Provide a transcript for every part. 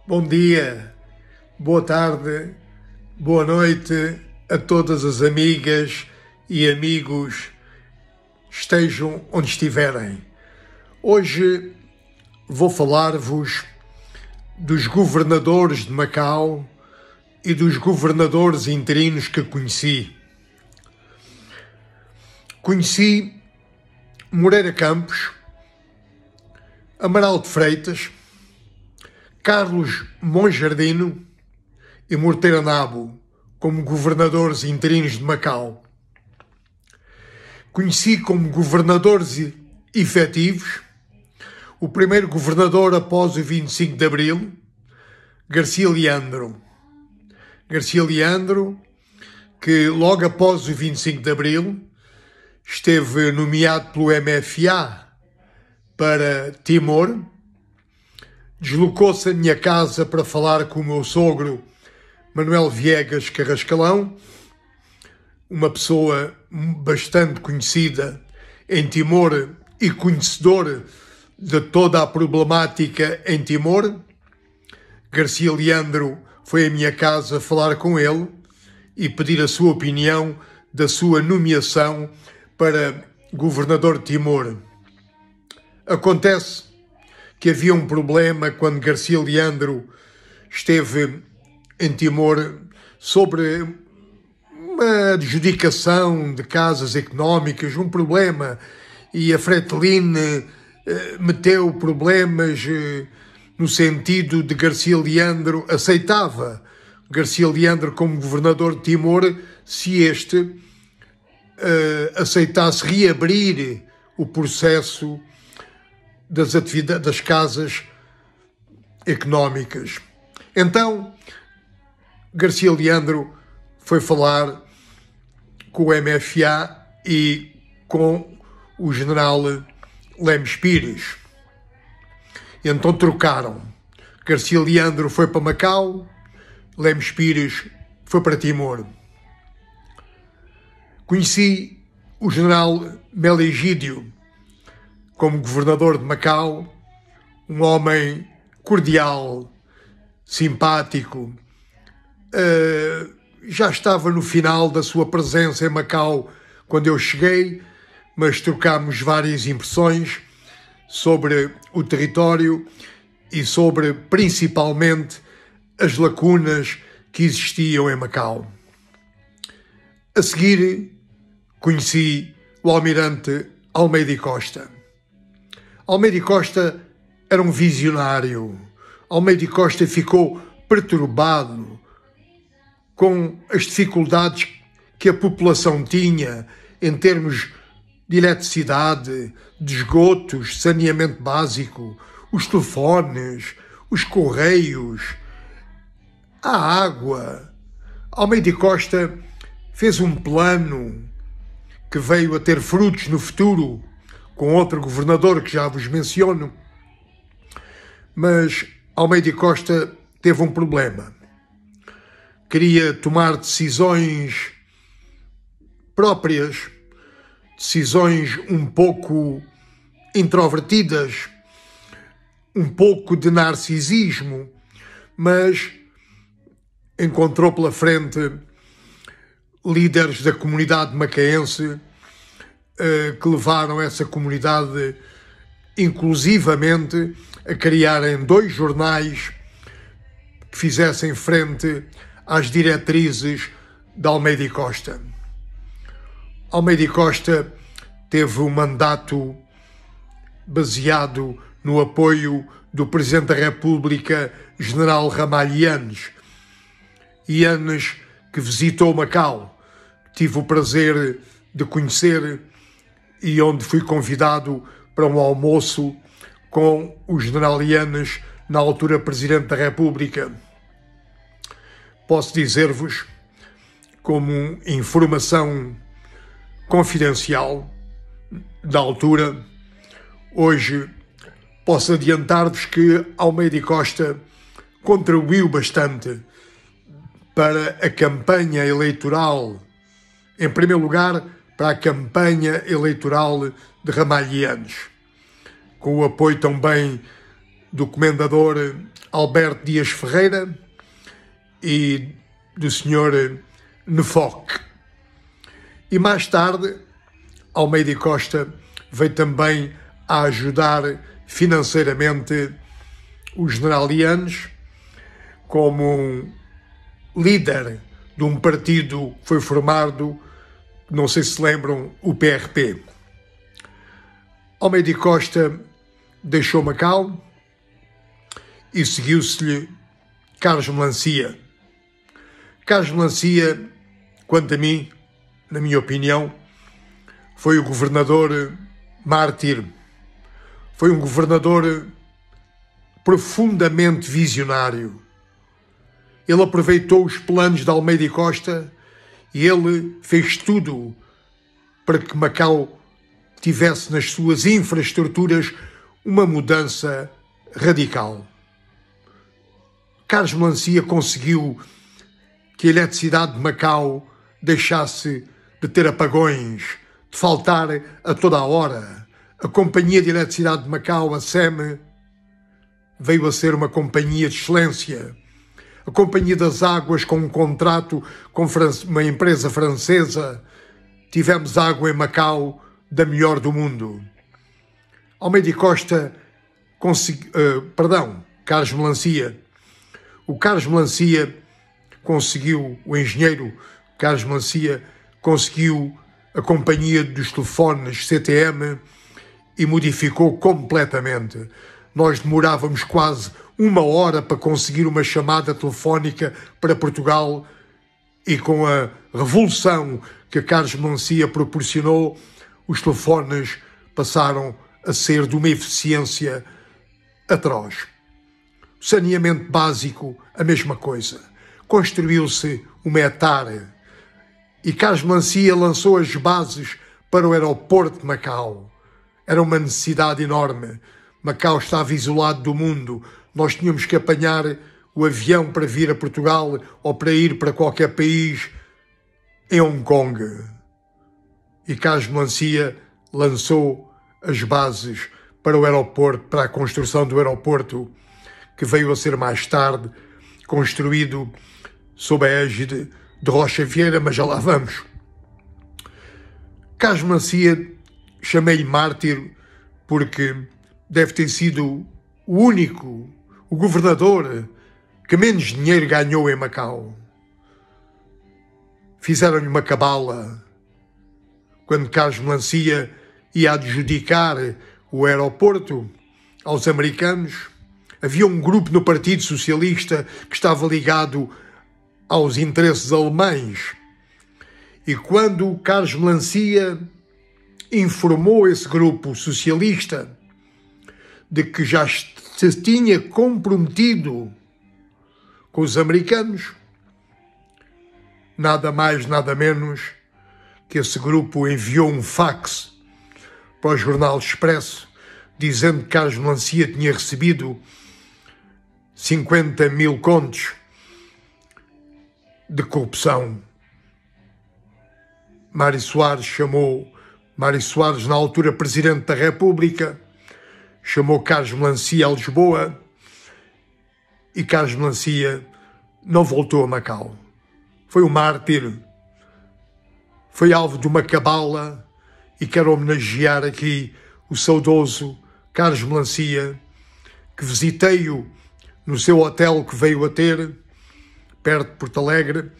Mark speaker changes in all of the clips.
Speaker 1: Bom dia, boa tarde, boa noite a todas as amigas e amigos, estejam onde estiverem. Hoje vou falar-vos dos governadores de Macau e dos governadores interinos que conheci. Conheci Moreira Campos, Amaral de Freitas, Carlos Monjardino e Morteira Nabo como governadores interinos de Macau. Conheci como governadores efetivos o primeiro governador após o 25 de Abril, Garcia Leandro. Garcia Leandro, que logo após o 25 de Abril esteve nomeado pelo MFA para Timor, deslocou-se à minha casa para falar com o meu sogro Manuel Viegas Carrascalão, uma pessoa bastante conhecida em Timor e conhecedor de toda a problemática em Timor. Garcia Leandro foi à minha casa falar com ele e pedir a sua opinião da sua nomeação para governador de Timor. Acontece que havia um problema quando Garcia Leandro esteve em Timor sobre uma adjudicação de casas económicas, um problema, e a Fretilin meteu problemas no sentido de Garcia Leandro aceitava Garcia Leandro como governador de Timor se este aceitasse reabrir o processo das atividades das casas económicas. Então, Garcia Leandro foi falar com o MFA e com o general Lemos Pires. E então trocaram. Garcia Leandro foi para Macau, Lemos Pires foi para Timor. Conheci o general Melegídio como governador de Macau, um homem cordial, simpático. Já estava no final da sua presença em Macau quando eu cheguei, mas trocámos várias impressões sobre o território e sobre, principalmente, as lacunas que existiam em Macau. A seguir, conheci o almirante Almeida e Costa. Almeida e Costa era um visionário. Almeida e Costa ficou perturbado com as dificuldades que a população tinha em termos de eletricidade, de esgotos, saneamento básico, os telefones, os correios, a água. Almeida e Costa fez um plano que veio a ter frutos no futuro com outro governador que já vos menciono, mas Almeida e Costa teve um problema. Queria tomar decisões próprias, decisões um pouco introvertidas, um pouco de narcisismo, mas encontrou pela frente líderes da comunidade macaense que levaram essa comunidade inclusivamente a criarem 2 jornais que fizessem frente às diretrizes de Almeida e Costa. Almeida e Costa teve um mandato baseado no apoio do Presidente da República, General Ramalho Yanes. Yanes, que visitou Macau, tive o prazer de conhecer e onde fui convidado para um almoço com o General Yanes, na altura Presidente da República. Posso dizer-vos, como informação confidencial da altura, hoje posso adiantar-vos que Almeida e Costa contribuiu bastante para a campanha eleitoral, em primeiro lugar, para a campanha eleitoral de Ramalho Yanes, com o apoio também do comendador Alberto Dias Ferreira e do Sr. Nefoque. E mais tarde, Almeida e Costa veio também a ajudar financeiramente os generalianos como um líder de um partido que foi formado, não sei se lembram, o PRP. Almeida e Costa deixou Macau e seguiu-se-lhe Carlos Melancia. Carlos Melancia, quanto a mim, na minha opinião, foi o governador mártir. Foi um governador profundamente visionário. Ele aproveitou os planos de Almeida e Costa e ele fez tudo para que Macau tivesse nas suas infraestruturas uma mudança radical. Carlos Melancia conseguiu que a eletricidade de Macau deixasse de ter apagões, de faltar a toda a hora. A Companhia de Eletricidade de Macau, a SEM, veio a ser uma companhia de excelência. A Companhia das Águas, com um contrato com uma empresa francesa, tivemos água em Macau da melhor do mundo. Almeida e Costa Carlos Melancia. O Carlos Melancia conseguiu, o engenheiro Carlos Melancia conseguiu a companhia dos telefones CTM e modificou completamente. Nós demorávamos quase 1 hora para conseguir uma chamada telefónica para Portugal e com a revolução que Carlos Melancia proporcionou, os telefones passaram a ser de uma eficiência atroz. O saneamento básico, a mesma coisa. Construiu-se uma ETAR e Carlos Melancia lançou as bases para o aeroporto de Macau. Era uma necessidade enorme. Macau estava isolado do mundo. Nós tínhamos que apanhar o avião para vir a Portugal ou para ir para qualquer país em Hong Kong. E Carlos Melancia lançou as bases para o aeroporto, para a construção do aeroporto, que veio a ser mais tarde construído sob a égide de Rocha Vieira, mas já lá vamos. Carlos Melancia, chamei-lhe mártir porque deve ter sido o governador que menos dinheiro ganhou em Macau. Fizeram-lhe uma cabala quando Carlos Melancia ia adjudicar o aeroporto aos americanos. Havia um grupo no Partido Socialista que estava ligado aos interesses alemães. E quando Carlos Melancia informou esse grupo socialista de que já se tinha comprometido com os americanos, nada mais, nada menos que esse grupo enviou um fax para o Jornal Expresso dizendo que Carlos Melancia tinha recebido 50 mil contos de corrupção. Mário Soares, na altura Presidente da República, chamou Carlos Melancia a Lisboa e Carlos Melancia não voltou a Macau. Foi um mártir, foi alvo de uma cabala e quero homenagear aqui o saudoso Carlos Melancia, que visitei-o no seu hotel que veio a ter, perto de Porto Alegre,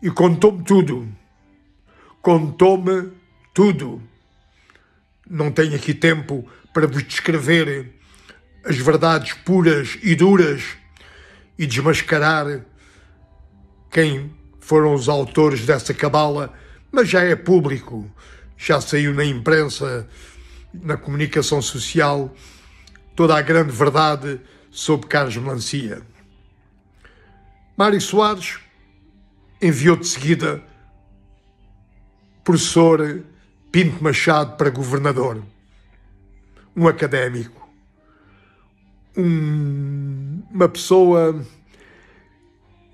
Speaker 1: e contou-me tudo. Contou-me tudo. Não tenho aqui tempo para vos descrever as verdades puras e duras e desmascarar quem foram os autores dessa cabala, mas já é público, já saiu na imprensa, na comunicação social, toda a grande verdade sobre Carlos Melancia. Mário Soares enviou de seguida professor Pinto Machado para governador, um académico, uma pessoa,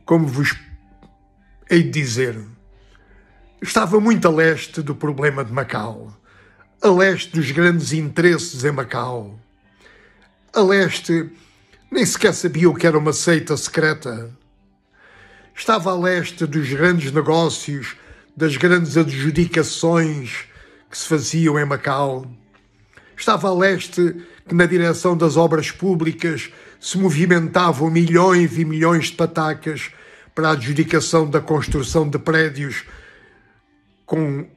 Speaker 1: como vos hei de dizer, estava muito a leste do problema de Macau, a leste dos grandes interesses em Macau. a leste nem sequer sabia o que era uma seita secreta. Estava a leste dos grandes negócios, das grandes adjudicações que se faziam em Macau. Estava a leste que na direção das obras públicas se movimentavam milhões e milhões de patacas para a adjudicação da construção de prédios com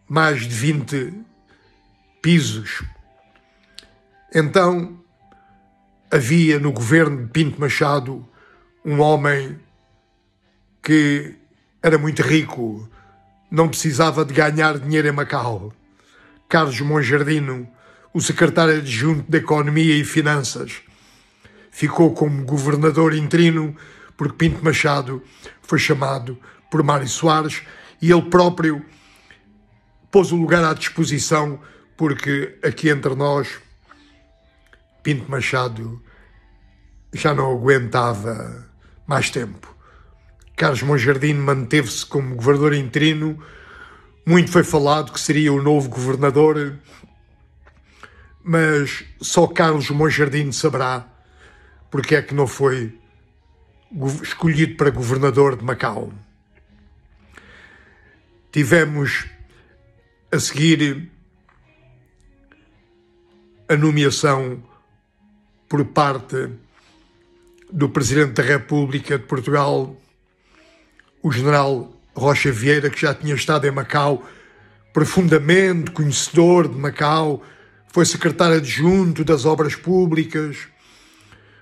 Speaker 1: mais de 20 pisos. Então, havia no governo de Pinto Machado um homem que era muito rico, não precisava de ganhar dinheiro em Macau. Carlos Monjardino, o secretário adjunto da Economia e Finanças, ficou como governador interino porque Pinto Machado foi chamado por Mário Soares e ele próprio pôs o lugar à disposição porque aqui entre nós Pinto Machado já não aguentava mais tempo. Carlos Monjardino manteve-se como governador interino. Muito foi falado que seria o novo governador, mas só Carlos Monjardino saberá porque é que não foi escolhido para governador de Macau. Tivemos a seguir a nomeação por parte do Presidente da República de Portugal, o general Rocha Vieira, que já tinha estado em Macau, profundamente conhecedor de Macau, foi secretário adjunto das obras públicas,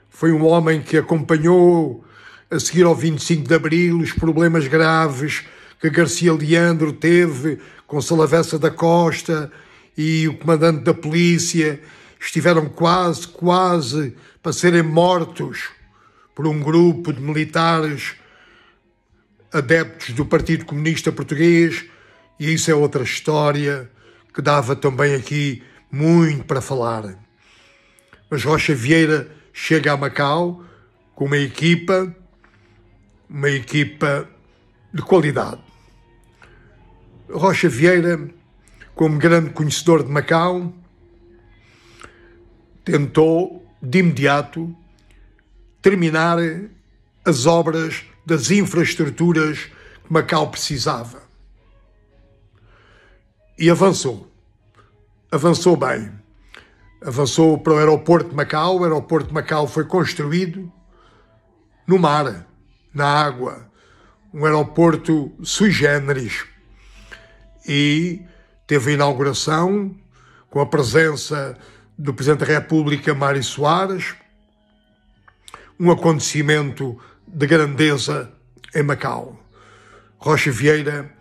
Speaker 1: foi um homem que acompanhou, a seguir ao 25 de Abril, os problemas graves que Garcia Leandro teve com Salavessa da Costa e o comandante da polícia, estiveram quase para serem mortos por um grupo de militares adeptos do Partido Comunista Português, e isso é outra história que dava também aqui muito para falar. Mas Rocha Vieira chega a Macau com uma equipa de qualidade. Rocha Vieira, como grande conhecedor de Macau, tentou de imediato terminar as obras das infraestruturas que Macau precisava. E avançou bem. Avançou para o aeroporto de Macau. O aeroporto de Macau foi construído no mar, na água. Um aeroporto sui generis. E teve a inauguração com a presença do Presidente da República, Mário Soares, um acontecimento de grandeza em Macau. Rocha Vieira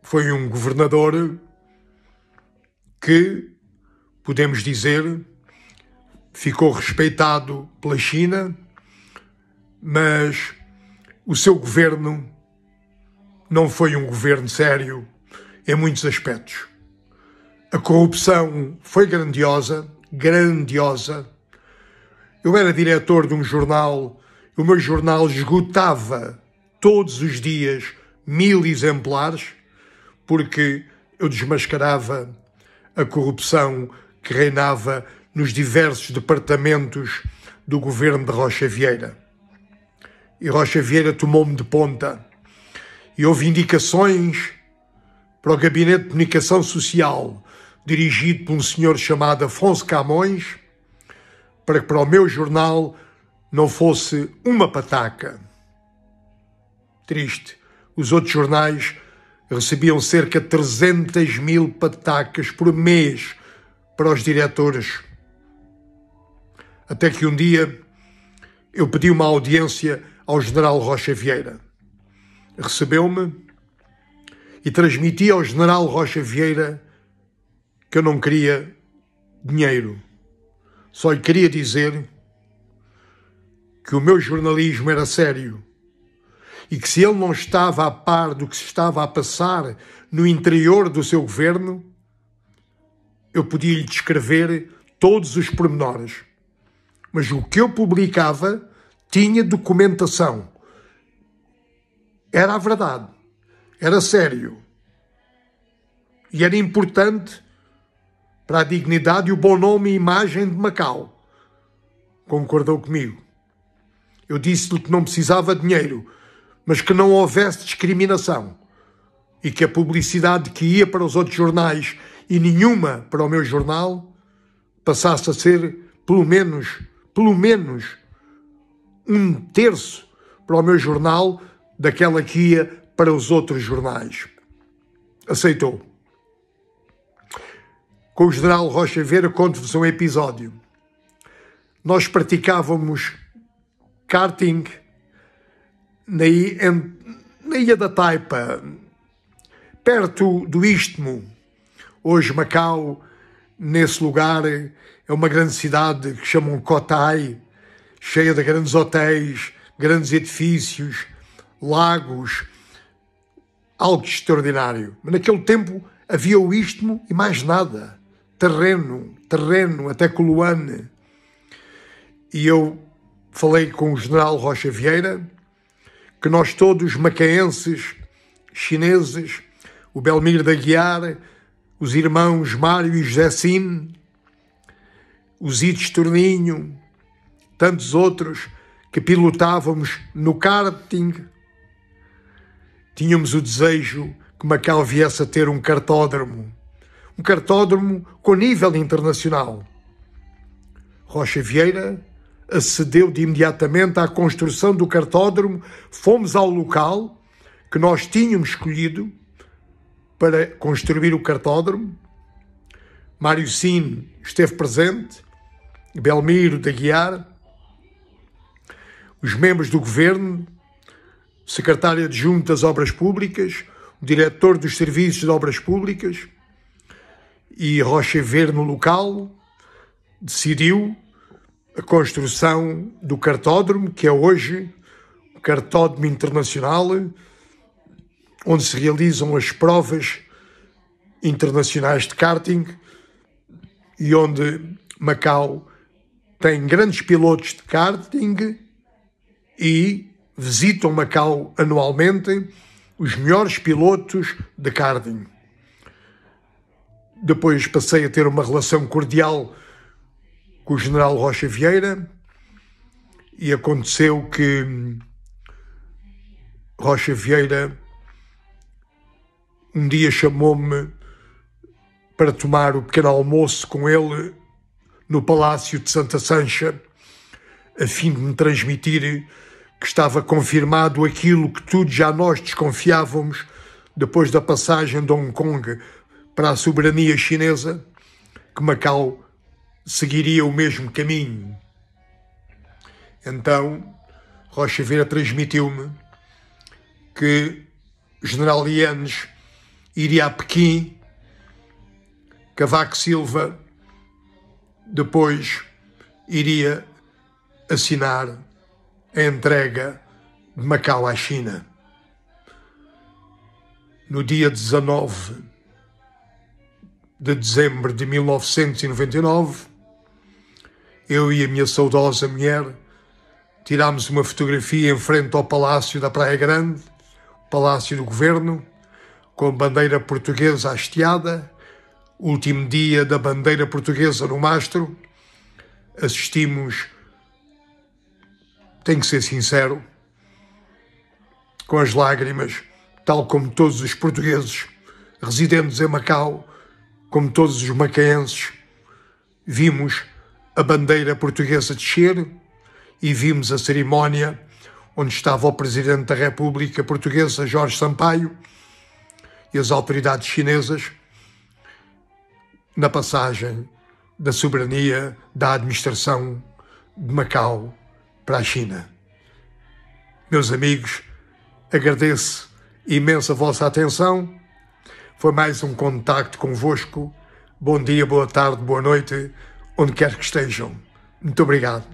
Speaker 1: foi um governador que, podemos dizer, ficou respeitado pela China, mas o seu governo não foi um governo sério em muitos aspectos. A corrupção foi grandiosa. Eu era diretor de um jornal, o meu jornal esgotava todos os dias 1000 exemplares, porque eu desmascarava a corrupção que reinava nos diversos departamentos do governo de Rocha Vieira. E Rocha Vieira tomou-me de ponta. E houve indicações para o Gabinete de Comunicação Social, dirigido por um senhor chamado Afonso Camões, para que para o meu jornal não fosse uma pataca. Triste. Os outros jornais recebiam cerca de 300.000 patacas por mês para os diretores. Até que um dia eu pedi uma audiência ao general Rocha Vieira. Recebeu-me e transmiti ao general Rocha Vieira que eu não queria dinheiro. Só lhe queria dizer que o meu jornalismo era sério e que se ele não estava a par do que se estava a passar no interior do seu governo, eu podia lhe descrever todos os pormenores. Mas o que eu publicava tinha documentação. Era a verdade. Era sério. E era importante para a dignidade e o bom nome e imagem de Macau. concordou comigo. Eu disse-lhe que não precisava de dinheiro, mas que não houvesse discriminação e que a publicidade que ia para os outros jornais e nenhuma para o meu jornal passasse a ser pelo menos um terço para o meu jornal daquela que ia para os outros jornais. Aceitou. Com o general Rocha Vieira conto-vos um episódio. Nós praticávamos karting na Ilha da Taipa, perto do Istmo. Hoje Macau, nesse lugar, é uma grande cidade que chamam Cotai, cheia de grandes hotéis, grandes edifícios, lagos, algo extraordinário. Mas naquele tempo havia o Istmo e mais nada. Terreno, até Coloane. E eu falei com o general Rocha Vieira que nós todos, macaenses, chineses, o Belmiro de Aguiar, os irmãos Mário e José Cine, o Zides Torninho, tantos outros que pilotávamos no karting, tínhamos o desejo que Macau viesse a ter um kartódromo com nível internacional. Rocha Vieira acedeu de imediatamente à construção do kartódromo. Fomos ao local que nós tínhamos escolhido para construir o kartódromo. Mário Cine esteve presente, Belmiro de Aguiar, os membros do governo, o secretário adjunto das Obras Públicas, o diretor dos Serviços de Obras Públicas, e Rocha Vieira no local decidiu a construção do kartódromo, que é hoje o Kartódromo Internacional, onde se realizam as provas internacionais de karting e onde Macau tem grandes pilotos de karting e visitam Macau anualmente os melhores pilotos de karting. Depois passei a ter uma relação cordial com o general Rocha Vieira e aconteceu que Rocha Vieira um dia chamou-me para tomar o pequeno almoço com ele no Palácio de Santa Sancha, a fim de me transmitir que estava confirmado aquilo que todos já nós desconfiávamos depois da passagem de Hong Kong para a soberania chinesa, que Macau seguiria o mesmo caminho. Então, Rocha Vieira transmitiu-me que o general Lianes iria a Pequim, Cavaco Silva depois iria assinar a entrega de Macau à China. No dia 19 de dezembro de 1999, eu e a minha saudosa mulher tirámos uma fotografia em frente ao Palácio da Praia Grande, o Palácio do Governo, com a bandeira portuguesa hasteada, último dia da bandeira portuguesa no mastro. Assistimos, tenho que ser sincero, com as lágrimas, tal como todos os portugueses residentes em Macau, como todos os macaenses, vimos a bandeira portuguesa descer e vimos a cerimónia onde estava o Presidente da República Portuguesa, Jorge Sampaio, e as autoridades chinesas na passagem da soberania da administração de Macau para a China. Meus amigos, agradeço imenso a vossa atenção. Foi mais um contacto convosco. Bom dia, boa tarde, boa noite, onde quer que estejam. Muito obrigado.